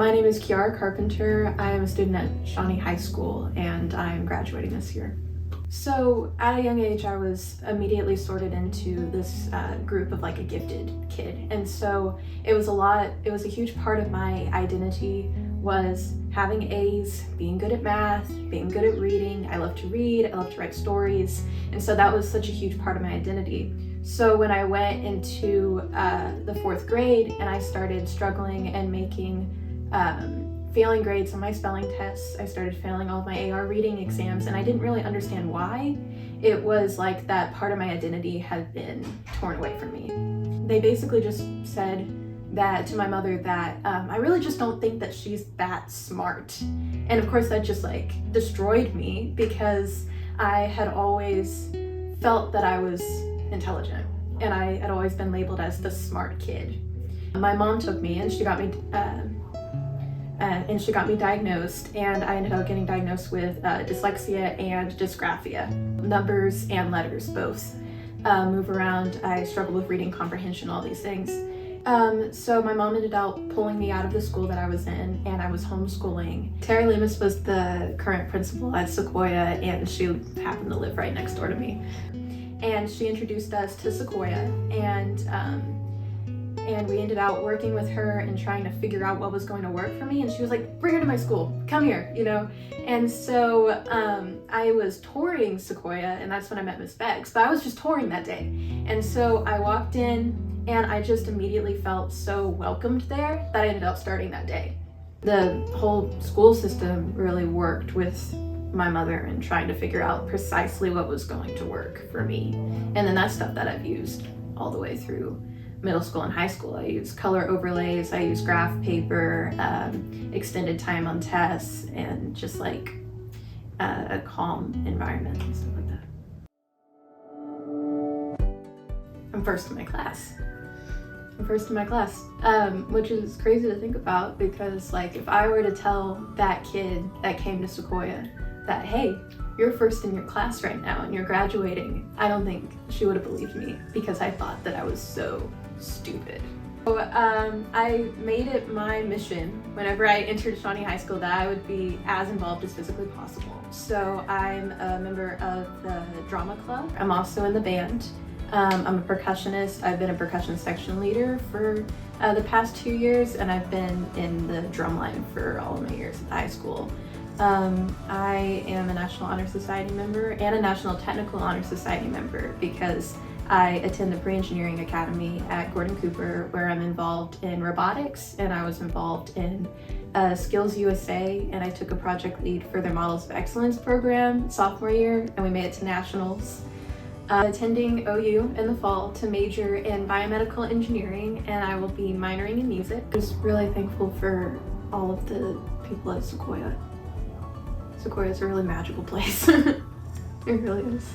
My name is Chiara Carpenter. I am a student at Shawnee High School and I am graduating this year. So at a young age, I was immediately sorted into this group of like a gifted kid. And so it was a huge part of my identity was having A's, being good at math, being good at reading. I love to read, I love to write stories. And so that was such a huge part of my identity. So when I went into the 4th grade and I started struggling and making failing grades on my spelling tests, I started failing all of my AR reading exams, and I didn't really understand why. It was like that part of my identity had been torn away from me. They basically just said that to my mother that I really just don't think that she's that smart. And of course that just like destroyed me because I had always felt that I was intelligent and I had always been labeled as the smart kid. My mom took me and she got me diagnosed, and I ended up getting diagnosed with dyslexia and dysgraphia. Numbers and letters both move around. I struggle with reading comprehension, all these things. So my mom ended up pulling me out of the school that I was in, and I was homeschooling. Terry Lemus was the current principal at Sequoyah, and she happened to live right next door to me. And she introduced us to Sequoyah, and we ended up working with her and trying to figure out what was going to work for me. And she was like, bring her to my school, come here, you know? And so I was touring Sequoyah, and that's when I met Miss Beggs, but I was just touring that day. And so I walked in and I just immediately felt so welcomed there that I ended up starting that day. The whole school system really worked with my mother and trying to figure out precisely what was going to work for me. And then that's stuff that I've used all the way through middle school and high school. I use color overlays, I use graph paper, extended time on tests, and just like a calm environment and stuff like that. I'm first in my class. Which is crazy to think about because like if I were to tell that kid that came to Sequoyah that, hey, you're first in your class right now and you're graduating, I don't think she would have believed me because I thought that I was so stupid. So I made it my mission whenever I entered Shawnee High School that I would be as involved as physically possible. So I'm a member of the drama club. I'm also in the band. I'm a percussionist. I've been a percussion section leader for the past 2 years, and I've been in the drumline for all of my years at high school. I am a National Honor Society member and a National Technical Honor Society member because I attend the Pre-Engineering Academy at Gordon Cooper, where I'm involved in robotics, and I was involved in Skills USA, and I took a project lead for their Models of Excellence program sophomore year, and we made it to nationals. Attending OU in the fall to major in biomedical engineering, and I will be minoring in music. I'm just really thankful for all of the people at Sequoyah. Sequoyah is a really magical place. It really is.